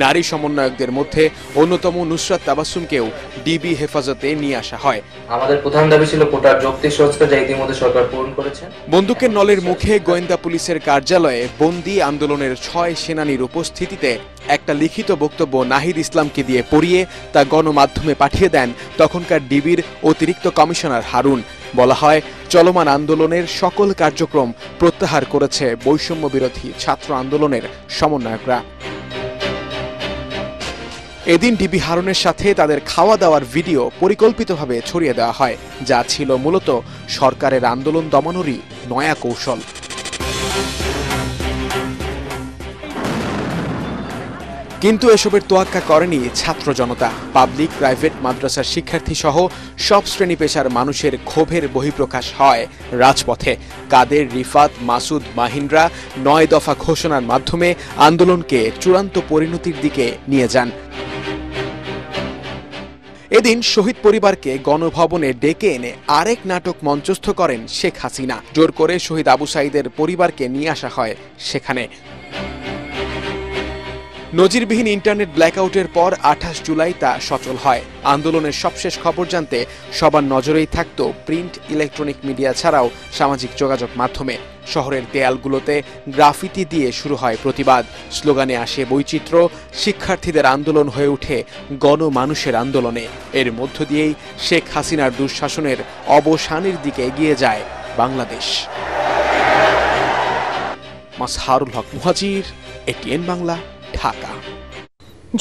নারী সমন্বয়কদের মধ্যে অন্যতম নুসরাত তাবাসসুমকেও ডিবি হেফাজতে নিয়ে আসা হয়। আমাদের প্রধান দাবি ছিল কোটার যৌক্তিক সংস্কার, যা ইতিমধ্যে সরকার পূরণ করেছে। বন্দুকের নলের মুখে গোয়েন্দা পুলিশের কার্যালয়ে বন্দী আন্দোলনের 6 সেনানীর উপস্থিতিতে একটা লিখিত বক্তব্য নাহিদ ইসলামকে দিয়ে পড়িয়ে তা গণমাধ্যমে পাঠিয়ে দেন তখনকার ডিবির অতিরিক্ত কমিশনার হারুন। বলা হয়, চলমান আন্দোলনের সকল কার্যক্রম প্রত্যাহার করেছে বৈষম্য বিরোধী ছাত্র আন্দোলনের সমন্বয়করা। এদিন ডিবি হারুনের সাথে তাদের খাওয়া দাওয়ার ভিডিও পরিকল্পিতভাবে ছড়িয়ে দেওয়া হয়, যা ছিল মূলত সরকারের আন্দোলন দমনেরই নয়া কৌশল। কিন্তু এসবের তোয়াক্কা করেনি ছাত্র জনতা। পাবলিক, প্রাইভেট, মাদ্রাসার শিক্ষার্থী সহ সব শ্রেণী পেশার মানুষের ক্ষোভের বহিঃপ্রকাশ হয় রাজপথে। কাদের, রিফাত, মাসুদ, মাহিনরা 9 দফা ঘোষণার মাধ্যমে আন্দোলনকে চূড়ান্ত পরিণতির দিকে নিয়ে যান। এদিন শহীদ পরিবারকে গণভবনে ডেকে এনে আরেক নাটক মঞ্চস্থ করেন শেখ হাসিনা। জোর করে শহীদ আবু সাঈদের পরিবারকে নিয়ে আসা হয় সেখানে। নজিরবিহীন ইন্টারনেট ব্ল্যাকআউটের পর 28 জুলাই তা সচল হয়। আন্দোলনের সবশেষ খবর জানতে সবার নজরেই থাকত প্রিন্ট, ইলেকট্রনিক মিডিয়া ছাড়াও সামাজিক যোগাযোগ মাধ্যমে। শহরের দেয়ালগুলোতে গ্রাফিতি দিয়ে শুরু হয় প্রতিবাদ, স্লোগানে আসে বৈচিত্র্য। শিক্ষার্থীদের আন্দোলন হয়ে ওঠে গণমানুষের আন্দোলনে। এর মধ্য দিয়েই শেখ হাসিনার দুঃশাসনের অবসানের দিকে এগিয়ে যায় বাংলাদেশ। মাজহারুল হক মুহাজির, ATN বাংলা, ঢাকা।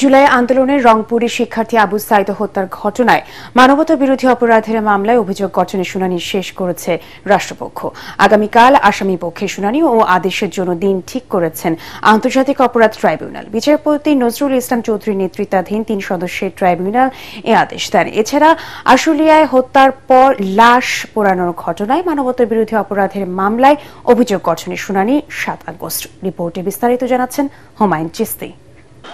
জুলাই আন্দোলনের রংপুরে শিক্ষার্থী আবু সাঈদ হত্যার ঘটনায় মানবতা বিরোধী অপরাধের মামলায় অভিযোগ গঠনের শুনানি শেষ করেছে রাষ্ট্রপক্ষ। আগামীকাল আসামি পক্ষের শুনানি ও আদেশের জন্য দিন ঠিক করেছেন আন্তর্জাতিক অপরাধ ট্রাইব্যুনাল। বিচারপতি নজরুল ইসলাম চৌধুরী নেতৃত্বাধীন 3 সদস্যের ট্রাইব্যুনাল এ আদেশ দেন। এছাড়া আশুলিয়ায় হত্যার পর লাশ পোড়ানোর ঘটনায় মানবতা বিরোধী অপরাধের মামলায় অভিযোগ গঠনের শুনানি 7 আগস্ট। রিপোর্টে বিস্তারিত জানাচ্ছেন হুমায়ুন চিস্তি।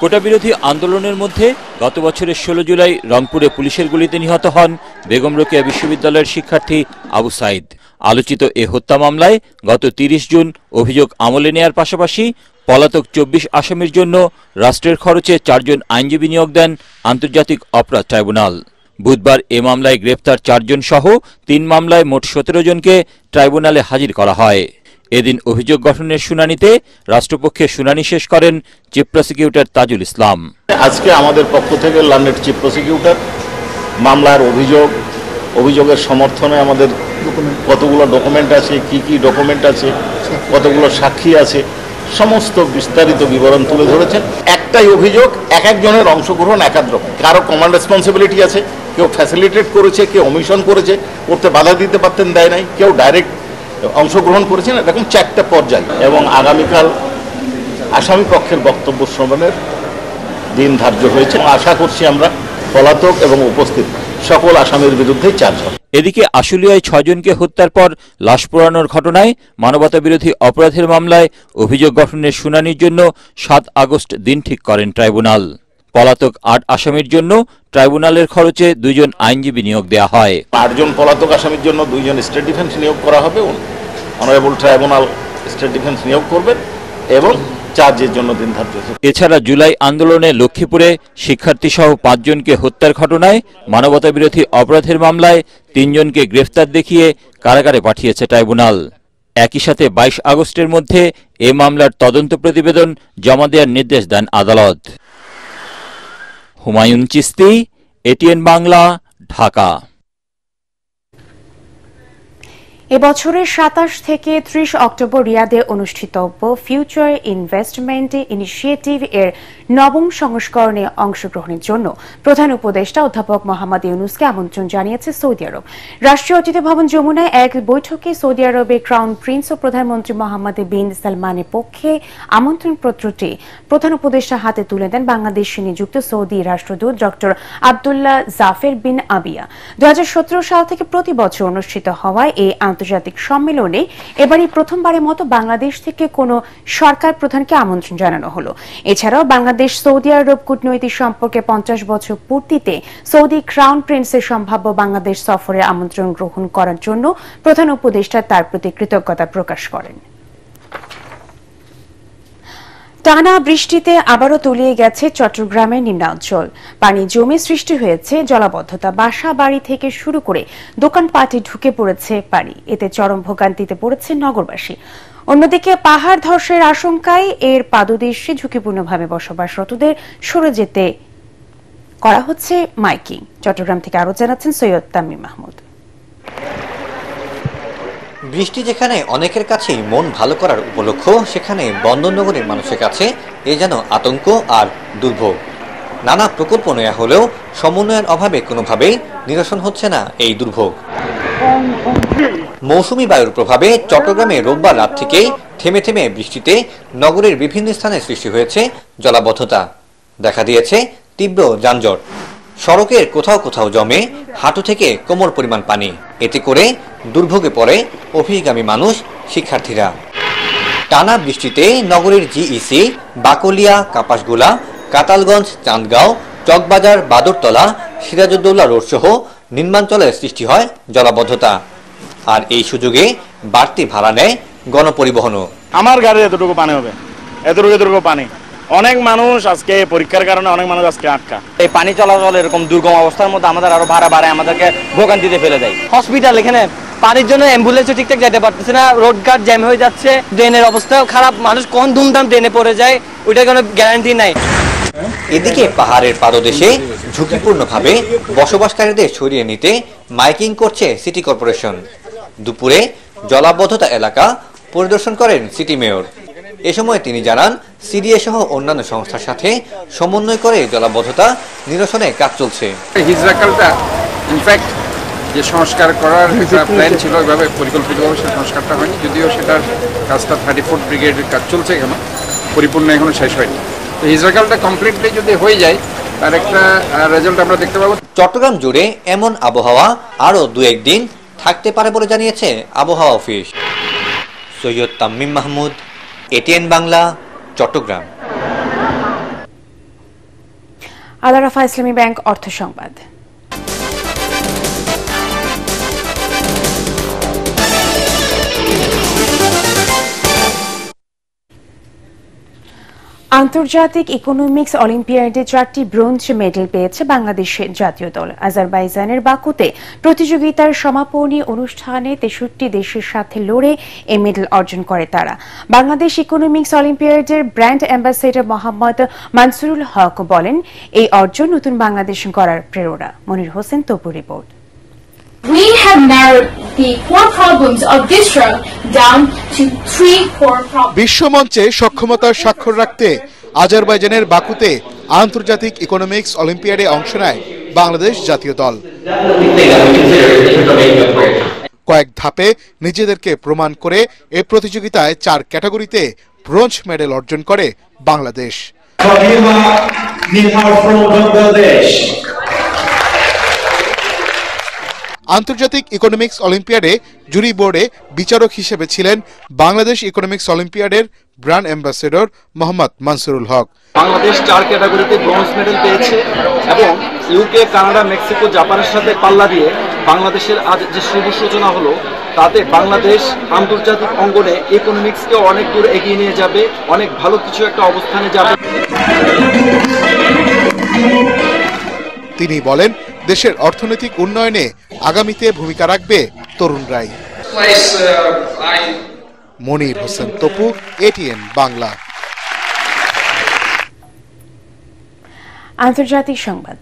কোটা বিরোধী আন্দোলনের মধ্যে গত বছরের 16 জুলাই রংপুরে পুলিশের গুলিতে নিহত হন বেগম রোকেয়া বিশ্ববিদ্যালয়ের শিক্ষার্থী আবু সাঈদ। আলোচিত এ হত্যা মামলায় গত 30 জুন অভিযোগ আমলে নেয়ার পাশাপাশি পলাতক 24 আসামির জন্য রাষ্ট্রের খরচে 4 জন আইনজীবী নিয়োগ দেন আন্তর্জাতিক অপরাধ ট্রাইব্যুনাল। বুধবার এ মামলায় গ্রেপ্তার 4 জন সহ 3 মামলায় মোট 17 জনকে ট্রাইব্যুনালে হাজির করা হয়। এদিন অভিযোগ গঠনের শুনানিতে রাষ্ট্রপক্ষের শুনানি শেষ করেন চিফ প্রসিকিউটর তাজুল ইসলাম। আজকে আমাদের পক্ষ থেকে লার্নেড চিফ প্রসিকিউটর মামলার অভিযোগের সমর্থনে আমাদের কতগুলো ডকুমেন্ট আছে, কি ডকুমেন্ট আছে, কতগুলো সাক্ষী আছে, সমস্ত বিস্তারিত বিবরণ তুলে ধরেছেন। একটাই অভিযোগ, এক একজনের অংশগ্রহণ এক এক রকম। কারো কমান্ড রেসপন্সিবিলিটি আছে, কেউ ফ্যাসিলিটেট করেছে, কেউ ওমিশন করেছে, করতে বাধা দিতে পারতেন দেয় নাই, কেউ ডাইরেক্ট অংশগ্রহণ করেছেন। এরকম 4টা পর্যায় এবং আগামীকাল আসামি পক্ষের বক্তব্য শ্রবণের দিন ধার্য হয়েছে। আশা করছি আমরা পলাতক এবং উপস্থিত সকল আসামির বিরুদ্ধে চার্জ হবে। এদিকে আশুলিয়ায় 6 জনকে হত্যার পর লাশ পোড়ানোর ঘটনায় মানবতা বিরোধী অপরাধের মামলায় অভিযোগ গঠনের শুনানির জন্য 7 আগস্ট দিন ঠিক করেন ট্রাইব্যুনাল। পলাতক 8 আসামির জন্য ট্রাইব্যুনালের খরচে 2 জন আইনজীবী নিয়োগ দেওয়া হয়। 8 জন পলাতক আসামির জন্য 2 জন স্টেট ডিফেন্স নিয়োগ করা হবে। অনারেবল ট্রাইব্যুনাল স্টেট ডিফেন্স নিয়োগ করবেন এবং চার্জের জন্য দিন ধার্য। এছাড়া জুলাই আন্দোলনে লক্ষ্মীপুরে শিক্ষার্থী সহ 5 জনকে হত্যার ঘটনায় মানবতা বিরোধী অপরাধের মামলায় 3 জনকে গ্রেফতার দেখিয়ে কারাগারে পাঠিয়েছে ট্রাইব্যুনাল। একই সাথে 22 আগস্টের মধ্যে এ মামলার তদন্ত প্রতিবেদন জমা দেওয়ার নির্দেশ দেন আদালত। হুমায়ুন চিস্তি, এটিএন বাংলা, ঢাকা। এবছরের 27 থেকে 30 অক্টোবর রিয়াদে অনুষ্ঠিতব্য ফিউচার ইনভেস্টমেন্ট ইনিশিয়েটিভ এর নবম সংস্করণে অংশগ্রহণের জন্য প্রধান উপদেষ্টা অধ্যাপক মোহাম্মদ ইউনুসকে আমন্ত্রণ জানিয়েছে সৌদি আরব। রাষ্ট্রীয় অতিথি ভবন যমুনায় এক বৈঠকে সৌদি আরবের ক্রাউন প্রিন্স ও প্রধানমন্ত্রী মোহাম্মদ বিন সালমানের পক্ষে আমন্ত্রণপত্রটি প্রধান উপদেষ্টা হাতে তুলে দেন বাংলাদেশে নিযুক্ত সৌদি রাষ্ট্রদূত ডক্টর আব্দুল্লাহ জাফের বিন আবিয়া। 2017 সাল থেকে প্রতি বছর অনুষ্ঠিত হওয়ায় এই আন্তর্জাতিক সম্মেলনে এবারই প্রথমবারের মতো বাংলাদেশ থেকে কোনো সরকার প্রধানকে আমন্ত্রণ জানানো হলো। এছাড়াও বাংলাদেশ সৌদি আরব কূটনৈতিক সম্পর্কে 50 বছর পূর্তিতে সৌদি ক্রাউন প্রিন্সের সম্ভাব্য বাংলাদেশ সফরে আমন্ত্রণ গ্রহণ করার জন্য প্রধান উপদেষ্টা তার প্রতি কৃতজ্ঞতা প্রকাশ করেন। টানা বৃষ্টিতে আবারও তলিয়ে গেছে চট্টগ্রামের নিম্নাঞ্চল। পানি জমে সৃষ্টি হয়েছে জলাবদ্ধতা, বাসা বাড়ি থেকে শুরু করে দোকানপাটে ঢুকে পড়েছে পানি। এতে চরম ভোগান্তিতে পড়েছে নগরবাসী। অন্যদিকে পাহাড় ধসের আশঙ্কায় এর পাদদেশে ঝুঁকিপূর্ণভাবে বসবাসরতদের সরে যেতে করা হচ্ছে মাইকিং। চট্টগ্রাম থেকে আরো জানাচ্ছেন সৈয়দ তামিম মাহমুদ। বৃষ্টি যেখানে অনেকের কাছেই মন ভালো করার উপলক্ষ, সেখানে বন্দরনগরের মানুষের কাছে এ যেন আতঙ্ক আর দুর্ভোগ। নানা প্রকল্প নেওয়া হলেও সমন্বয়ের অভাবে কোনোভাবেই নিরসন হচ্ছে না এই দুর্ভোগ। মৌসুমি বায়ুর প্রভাবে চট্টগ্রামে রোববার রাত থেকেই থেমে থেমে বৃষ্টিতে নগরের বিভিন্ন স্থানে সৃষ্টি হয়েছে জলাবদ্ধতা। দেখা দিয়েছে তীব্র যানজট। সড়কের কোথাও কোথাও জমে হাঁটু থেকে কোমর পরিমাণ পানি। এতে করে দুর্ভোগে পড়ে অভিগামী মানুষ, শিক্ষার্থীরা। টানা বৃষ্টিতে নগরীর জিইসি, বাকলিয়া, কাপাসগোলা, কাতালগঞ্জ, চাঁদগাঁও, চকবাজার, বাদরতলা, সিরাজউদ্দৌলা রোড সহ নিম্নাঞ্চলে সৃষ্টি হয় জলাবদ্ধতা। আর এই সুযোগে বাড়তি ভাড়া নেয় গণপরিবহনও। আমার গাড়ি এতটুকু পানি হবে, এতটুকু পানি। অনেক মানুষ আজকে পরীক্ষার কারণে অনেক মানুষ আজকে আটকা। এই পানি চলাচল এরকম দুর্গম অবস্থার মধ্যে আমাদের আরো ভাড়া বাড়ায়, আমাদেরকে ভোগান্তিতে ফেলে দেয়। হসপিটাল এখানে পানির জন্য অ্যাম্বুলেন্সও ঠিকঠাক যেতে পারতেছে না, রোড ঘাট জ্যাম হয়ে যাচ্ছে, ড্রেনের অবস্থাও খারাপ, মানুষ কোন ধুমধাম ড্রেনে পড়ে যায় ওইটার কোনো গ্যারান্টি নাই। এদিকে পাহাড়ের পাদদেশে ঝুঁকিপূর্ণভাবে বসবাসকারীদের সরিয়ে নিতে মাইকিং করছে সিটি কর্পোরেশন। দুপুরে জলাবদ্ধতা এলাকা পরিদর্শন করেন সিটি মেয়র। এ সময় তিনি জানান, সিডিএ সহ অন্যান্য সংস্থার সাথে সমন্বয় করে জলাবদ্ধতা নিরসনে কাজ চলছে। হিজরাকালটা ইনফ্যাক্ট যে সংস্কার করার একটা প্ল্যান ছিল, ওইভাবে পরিকল্পিতভাবে সে সংস্কারটা হয়নি, যদিও সেটার কাজটা 34 ব্রিগেডের কাজ চলছে, এখনো পরিপূর্ণ এখনো শেষ হয়নি। তো হিজরাকালটা কমপ্লিটলি যদি হয়ে যায় তার একটা রেজাল্ট আমরা দেখতে পাবো। চট্টগ্রাম জুড়ে এমন আবহাওয়া আরও 2-1 দিন থাকতে পারে বলে জানিয়েছে আবহাওয়া অফিস। সৈয়দ তামিম মাহমুদ, এটিএন বাংলা, চট্টগ্রাম। আল রাফা ইসলামী ব্যাংক অর্থ সংবাদ। আন্তর্জাতিক ইকোনমিক্স অলিম্পিয়াডে 4টি ব্রোঞ্জ মেডেল পেয়েছে বাংলাদেশের জাতীয় দল। আজারবাইজানের বাকুতে প্রতিযোগিতার সমাপনী অনুষ্ঠানে 63 দেশের সাথে লড়ে এই মেডেল অর্জন করে তারা। বাংলাদেশ ইকোনমিক্স অলিম্পিয়াডের ব্র্যান্ড অ্যাম্বাসেডর মোহাম্মদ মানসুরুল হক বলেন, এই অর্জন নতুন বাংলাদেশ গড়ার প্রেরণা। Monir Hossain Topu report. We have narrowed the core problems of this round down to 3 core problems. বিশ্বমঞ্চে সক্ষমতার স্বাক্ষর রাখতে আজারবাইজানের বাকুতে আন্তর্জাতিক ইকোনমিক্স অলিম্পিয়াডে অংশ নেয় বাংলাদেশ জাতীয় দল। কয়েক ধাপে নিজেদেরকে প্রমাণ করে এ প্রতিযোগিতায় 4 ক্যাটাগরিতে ব্রোঞ্জ মেডেল অর্জন করে বাংলাদেশ। আন্তর্জাতিক ইকোনমিক্স অলিম্পিয়াডে জুরি বোর্ডে বিচারক হিসেবে ছিলেন বাংলাদেশ ইকোনমিক্স অলিম্পিয়াডের ব্র্যান্ড অ্যাম্বাসেডর মোহাম্মদ মানসুরুল হক। বাংলাদেশ 4 ক্যাটাগরিতে ব্রোঞ্জ মেডেল পেয়েছে এবং ইউকে, কানাডা, মেক্সিকো, জাপানের সাথে পাল্লা দিয়ে বাংলাদেশের আজ যে শুভ সূচনা হলো, তাতে বাংলাদেশ আন্তর্জাতিক অঙ্গনে ইকোনমিক্সকে অনেক দূর এগিয়ে নিয়ে যাবে, অনেক ভালো কিছু একটা অবস্থানে যাবে। তিনি বলেন, দেশের অর্থনৈতিক উন্নয়নে আগামীতে ভূমিকা রাখবে তরুণরাই। মনির হোসেন তপু, এটিএন বাংলা। আন্তর্জাতিক সংবাদ।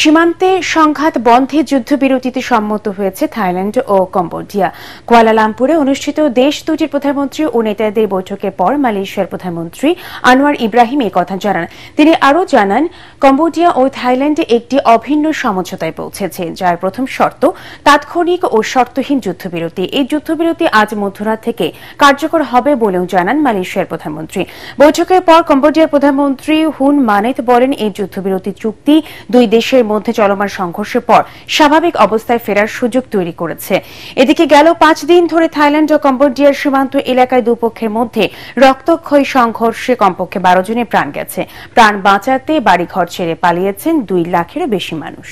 সীমান্তে সংঘাত বন্ধে যুদ্ধবিরতিতে সম্মত হয়েছে থাইল্যান্ড ও কম্বোডিয়া। কুয়ালালামপুরে অনুষ্ঠিত দেশ দুটির প্রধানমন্ত্রী ও নেতাদের বৈঠকের পর মালয়েশিয়ার প্রধানমন্ত্রী আনোয়ার ইব্রাহিম এই কথা জানান। তিনি আরও জানান, কম্বোডিয়া ও থাইল্যান্ডে একটি অভিন্ন সমঝোতায় পৌঁছেছে, যার প্রথম শর্ত তাৎক্ষণিক ও শর্তহীন যুদ্ধবিরতি। এই যুদ্ধবিরতি আজ মধ্যরাত থেকে কার্যকর হবে বলেও জানান মালয়েশিয়ার প্রধানমন্ত্রী। বৈঠকের পর কম্বোডিয়ার প্রধানমন্ত্রী হুন মানেত বলেন, এই যুদ্ধবিরতি চুক্তি দুই দেশের মধ্যে চলমান সংঘর্ষের পর স্বাভাবিক অবস্থায় ফেরার সুযোগ তৈরি করেছে। এদিকে গেল 5 দিন ধরে থাইল্যান্ড ও কম্বোডিয়ার সীমান্ত এলাকায় দুপক্ষের মধ্যে রক্তক্ষয়ী সংঘর্ষে কমপক্ষে 12 জনের প্রাণ গেছে। প্রাণ বাঁচাতে বাড়িঘর ছেড়ে পালিয়েছেন 2 লাখেরও বেশি মানুষ।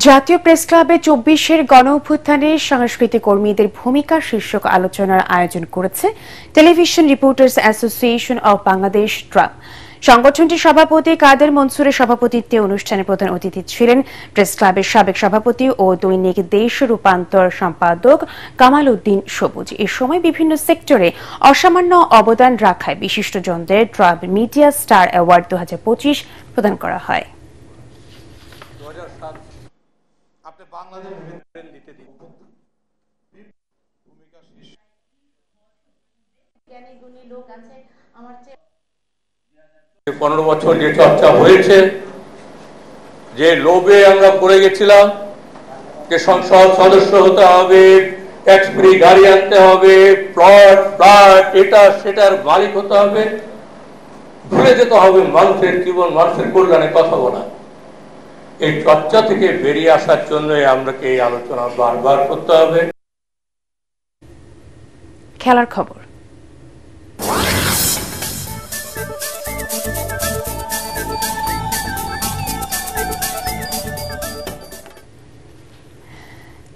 জাতীয় প্রেস ক্লাবে 24-এর গণ অভ্যুত্থানে সাংস্কৃতিক কর্মীদের ভূমিকা শীর্ষক আলোচনার আয়োজন করেছে television reporters association of Bangladesh trap. সংগঠনটির সভাপতি কাদের মনসুরের সভাপতিত্বে অনুষ্ঠানে প্রধান অতিথি ছিলেন প্রেস ক্লাবের সাবেক সভাপতি ও দৈনিক দেশ রূপান্তর সম্পাদক কামাল উদ্দিন সবুজ। এ সময় বিভিন্ন সেক্টরে অসামান্য অবদান রাখায় বিশিষ্টজনদের ট্রাপ মিডিয়া স্টার অ্যাওয়ার্ড 2025 প্রদান করা হয়। যে 15 বছর যে চর্চা হয়েছে, যে লোভে আমরা পড়ে গেছিলাম যে সংসদ সদস্য হতে হবে, ট্যাক্স ফ্রি গাড়ি আনতে হবে, প্লট ফ্ল্যাট এটা সেটার মালিক হতে হবে, ভুলে যেতে হবে মানুষের জীবন, মানুষের কল্যাণে কথা বলা। এই চর্চা থেকে বেরিয়ে আসার জন্য আমরাকে এই আলোচনা বারবার করতে হবে। খেলার খবর।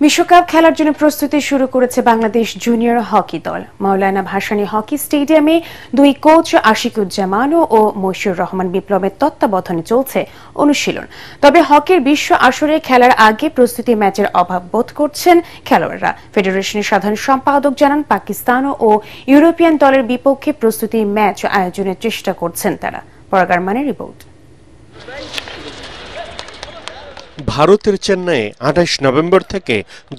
বিশ্বকাপ খেলার জন্য প্রস্তুতি শুরু করেছে বাংলাদেশ জুনিয়র হকি দল। মাওলানা ভাসানী হকি স্টেডিয়ামে 2 কোচ আশিকুজ্জামান ও মশিউর রহমান বিপ্লবের তত্ত্বাবধানে চলছে অনুশীলন। তবে হকির বিশ্ব আসরে খেলার আগে প্রস্তুতি ম্যাচের অভাব বোধ করছেন খেলোয়াড়রা। ফেডারেশনের সাধারণ সম্পাদক জানান, পাকিস্তান ও ইউরোপিয়ান দলের বিপক্ষে প্রস্তুতি ম্যাচ আয়োজনের চেষ্টা করছেন তারা। পরাগ আরমানের রিপোর্ট। ভারতের চেন্নাইয়ে 28 নভেম্বর থেকে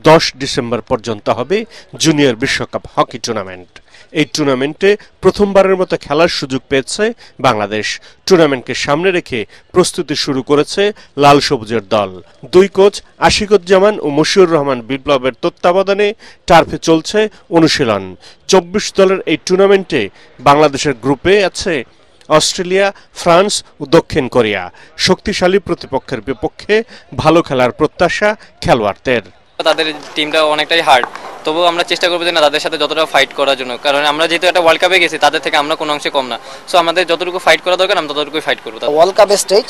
10 ডিসেম্বর পর্যন্ত হবে জুনিয়র বিশ্বকাপ হকি টুর্নামেন্ট। এই টুর্নামেন্টে প্রথমবারের মতো খেলার সুযোগ পেয়েছে বাংলাদেশ। টুর্নামেন্টকে সামনে রেখে প্রস্তুতি শুরু করেছে লাল সবুজের দল। 2 কোচ আশিকুজ্জামান ও মশিউর রহমান বিপ্লবের তত্ত্বাবধানে টার্ফে চলছে অনুশীলন। 24 দলের এই টুর্নামেন্টে বাংলাদেশের গ্রুপে আছে অস্ট্রেলিয়া, ফ্রান্স ও দক্ষিণ কোরিয়া। শক্তিশালী প্রতিপক্ষের বিপক্ষে ভালো খেলার প্রত্যাশা খেলোয়াড়দের। তাদের টিমটা অনেকটাই হার্ড, তবুও আমরা চেষ্টা করবো যে না তাদের সাথে যতটা ফাইট করার জন্য, কারণ আমরা যেহেতু একটা ওয়ার্ল্ড কাপে গেছি তাদের থেকে আমরা কোনো অংশে কম না। সো আমাদের যতটুকু ফাইট করা দরকার আমরা ততটুকুই ফাইট করবো। ওয়ার্ল্ড কাপের স্টেজ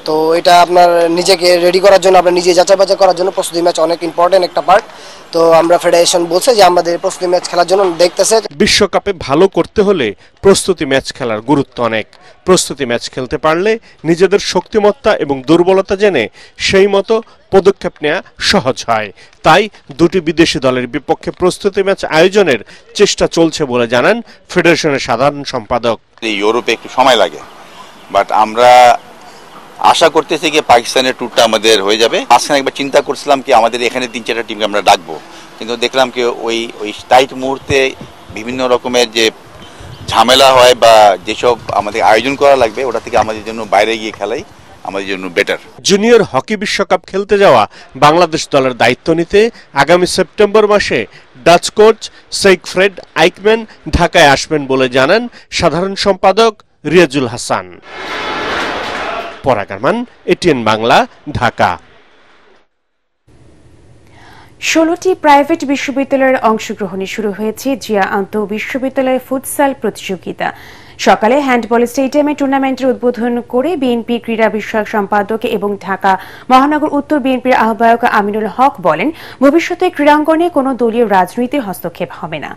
তো এটা আপনার নিজেকে রেডি করার জন্য, আপনার নিজে যাচাই বাছাই করার জন্য প্রস্তুতি ম্যাচ অনেক ইম্পর্টেন্ট একটা পার্ট। তো আমরা ফেডারেশন বলছে যে আমাদের প্রস্তুতি ম্যাচ খেলার জন্য দেখতেছে। বিশ্বকাপে ভালো করতে হলে প্রস্তুতি ম্যাচ খেলার গুরুত্ব অনেক। প্রস্তুতি ম্যাচ খেলতে পারলে নিজেদের শক্তিমত্তা এবং দুর্বলতা জেনে সেই মতো পদক্ষেপ নেওয়া সহজ হয়। তাই 2টি বিদেশি দলের বিপক্ষে প্রস্তুতি ম্যাচ আয়োজনের চেষ্টা চলছে বলে জানান ফেডারেশনের সাধারণ সম্পাদক। ইউরোপে একটু সময় লাগে, বাট আমরা আশা করতেছি কি পাকিস্তানের ট্যুরটা আমাদের হয়ে যাবে। মাঝখানে একবার চিন্তা করছিলাম কি আমাদের এখানে 3-4টা টিমকে আমরা ডাকবো, কিন্তু দেখলাম কি ওই টাইট মুহূর্তে বিভিন্ন রকমের যে ঝামেলা হয় বা যেসব আমাদের আয়োজন করা লাগবে ওটা থেকে আমাদের জন্য বাইরে গিয়ে খেলাই আমাদের জন্য বেটার। জুনিয়র হকি বিশ্বকাপ খেলতে যাওয়া বাংলাদেশ দলের দায়িত্ব নিতে আগামী সেপ্টেম্বর মাসে ডাচ কোচ সেইগফ্রেড আইকম্যান ঢাকায় আসবেন বলে জানান সাধারণ সম্পাদক রিয়াজুল হাসান। পরাগ আরমান, এটিএন বাংলা, ঢাকা। 16টি প্রাইভেট বিশ্ববিদ্যালয়ের অংশগ্রহণে শুরু হয়েছে জিয়া আন্তঃ বিশ্ববিদ্যালয় ফুটসাল প্রতিযোগিতা। সকালে হ্যান্ডবল স্টেডিয়ামে টুর্নামেন্টের উদ্বোধন করে বিএনপি ক্রীড়া বিষয়ক সম্পাদক এবং ঢাকা মহানগর উত্তর বিএনপির আহ্বায়ক আমিনুল হক বলেন, ভবিষ্যতে ক্রীড়াঙ্গনে কোনো দলীয় রাজনীতির হস্তক্ষেপ হবে না।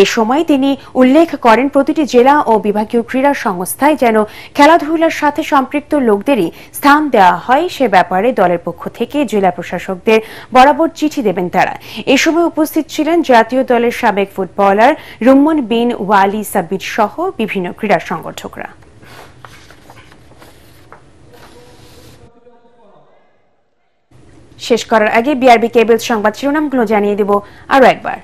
এ সময় তিনি উল্লেখ করেন, প্রতিটি জেলা ও বিভাগীয় ক্রীড়া সংস্থায় যেন খেলাধুলার সাথে সম্পৃক্ত লোকদেরই স্থান দেওয়া হয়, সে ব্যাপারে দলের পক্ষ থেকে জেলা প্রশাসকদের বরাবর চিঠি দেবেন তারা। এ সময় উপস্থিত ছিলেন জাতীয় দলের সাবেক ফুটবলার রুম্মন বিন ওয়ালি সাব্বির সহ বিভিন্ন ক্রীড়া সংগঠকরা। শেষ করার আগে বিআরবি কেবলস সংবাদ শিরোনামগুলো জানিয়ে দেব আরো একবার।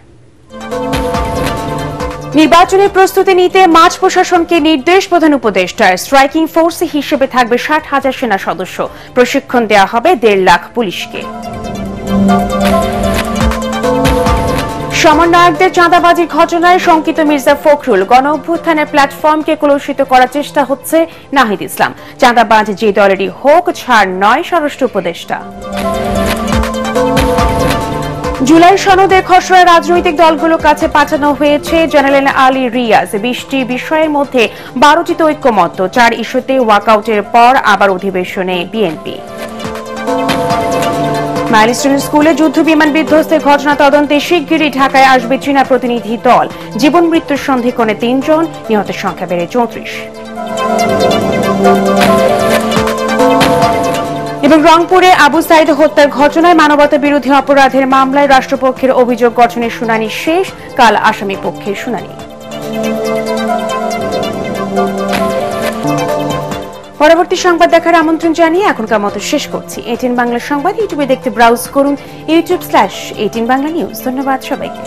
নির্বাচনের প্রস্তুতি নিতে মাঠ প্রশাসনকে নির্দেশ প্রধান উপদেষ্টার। স্ট্রাইকিং ফোর্স হিসেবে থাকবে 60,000 সেনা সদস্য, প্রশিক্ষণ দেওয়া হবে 1.5 লাখ পুলিশকে। সমন্বয়কদের চাঁদাবাজির ঘটনায় শঙ্কিত মির্জা ফখরুল, গণ অভ্যুত্থানের প্ল্যাটফর্মকে কলুষিত করার চেষ্টা হচ্ছে নাহিদ ইসলাম। চাঁদাবাজ যে দলেরই হোক, ছাড় নয় স্বরাষ্ট্র উপদেষ্টা। জুলাই সনদের খসড়া রাজনৈতিক দলগুলোর কাছে পাঠানো হয়েছে, জানালেন আলী রিয়াজ। 20টি বিষয়ের মধ্যে 12টিতে ঐক্যমত্য, 4 ইস্যুতে ওয়াকআউটের পর আবার অধিবেশনে বিএনপি। মাইলস্টোন স্কুলে যুদ্ধ বিমান বিধ্বস্তের ঘটনা তদন্তে শিগগিরই ঢাকায় আসবে চীনা প্রতিনিধি দল। জীবন মৃত্যুর সন্ধিক্ষণে 3 জন, নিহতের সংখ্যা বেড়ে 34। এবং রংপুরে আবু সাইদ হত্যার ঘটনায় মানবতা বিরোধী অপরাধের মামলায় রাষ্ট্রপক্ষের অভিযোগ গঠনের শুনানি শেষ, কাল আসামি পক্ষের শুনানি। পরবর্তী সংবাদ দেখার আমন্ত্রণ জানিয়ে এখনকার মতো শেষ করছি। 18 বাংলা সংবাদ ইউটিউবে দেখতে ব্রাউজ করুন youtube/18 বাংলা নিউজ। ধন্যবাদ সবাইকে।